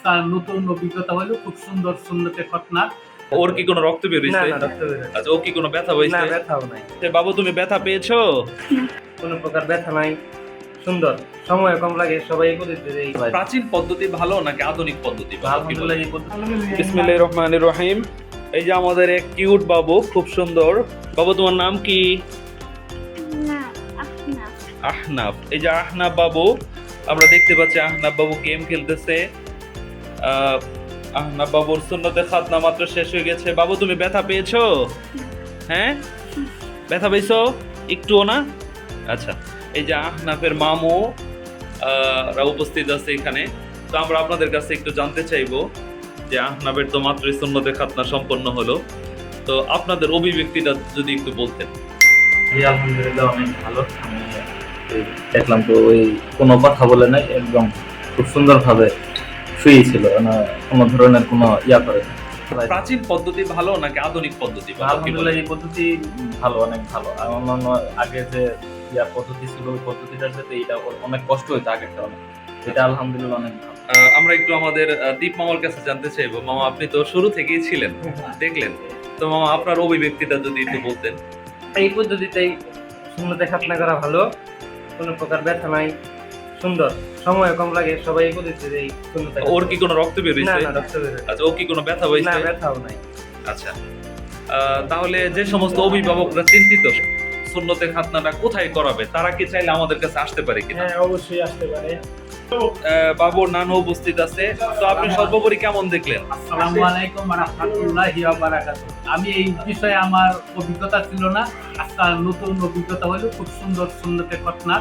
আজকে নতুন অভিজ্ঞতা হলো, খুব সুন্দর সুন্নতে খতনা। ওর কি কোনো রক্ত বের হইছে? না রক্ত বের হচ্ছে আচ্ছা, ও কি কোনো ব্যথা হইছে? না, ব্যথাও নাই, বাবু তুমি ব্যথা পেয়েছো? কোনো প্রকার ব্যথা নাই, সুন্দর, সময় কম লাগে, সবাই এই পদ্ধতিতে প্রাচীন পদ্ধতি ভালো নাকি আধুনিক পদ্ধতি ভালো? কি বলেন? আলহামদুলিল্লাহ এই পদ্ধতি বিসমিল্লাহির রহমানির রহিম। এই যে আমাদের এক কিউট বাবু, খুব সুন্দর। বাবু তোমার নাম কি? না, আহনাফ। আহনাফ। এই যে আহনাফ বাবু, আমরা দেখতে পাচ্ছি আহনাফ বাবু গেম খেলতেছে। আহনাফ বাবুর সুন্নতে খাতনা মাত্র শেষ হয়ে গেছে। বাবু তুমি ব্যথা পেয়েছো? হ্যাঁ, ব্যথা পেয়েছো একটুও না? আচ্ছা, এই যে আহনাফের মামু রা উপস্থিত আছে এখানে। তো আমরা আপনাদের কাছে একটু জানতে চাইবো যে আহনাফের তো মাত্রই সুন্নতে খাতনা সম্পন্ন হলো, তো আপনাদের অভিব্যক্তিটা যদি একটু বলতেন। জি আলহামদুলিল্লাহ অনেক ভালো। আমি দেখলাম তো ওই কোনো কথা বলে নাই, একদম খুব সুন্দরভাবে ফ্রি ছিল, কোনো ধরনের কোনো ইয়া করে না। প্রাচীন পদ্ধতি ভালো নাকি আধুনিক পদ্ধতি ভালো? কি আলহামদুলিল্লাহ বলেন? এই পদ্ধতি ভালো, অনেক ভালো। আর অন্যান্য আগে যে ইয়া পদ্ধতি ছিল ওই পদ্ধতিটার সাথে এটা অনেক কষ্ট হইতো আগেরটা অনেক, এটা আলহামদুলিল্লাহ অনেক ভালো। আমরা একটু আমাদের দীপ মামার কাছে জানতে চাইবো। মামা, আপনি তো শুরু থেকেই ছিলেন, দেখলেন, তো মামা আপনার অভিব্যক্তিটা যদি একটু বলতেন। এই পদ্ধতিতেই সুন্নতে খাতনা করা ভালো, কোনো প্রকার ব্যথা নাই, সুন্দর, সময় কম লাগে, সবাই এই পদ্ধতিতে এই সুন্নতে ওর কি কোনো রক্ত বের না হইছে? রক্ত বের হচ্ছে আচ্ছা, ও কি কোনো ব্যথা না, হইছে? ব্যথাও নাই। আচ্ছা, তাহলে যে সমস্ত অভিভাবকরা চিন্তিত সুন্নতে খাতনাটা কোথায় করাবে, তারা কি চাইলে আমাদের কাছে আসতে পারে কিনা? হ্যাঁ, অবশ্যই আসতে পারে। বাবুর নানু উপস্থিত আছে, তো আপনি সর্বোপরি কেমন দেখলেন? আসসালামু আলাইকুম ওয়া রাহমাতুল্লাহি ওয়া বারাকাতুহু। আমি এই বিষয়ে আমার অভিজ্ঞতা ছিল না, আজকে নতুন অভিজ্ঞতা হলো, খুব সুন্দর সুন্নতে খতনা।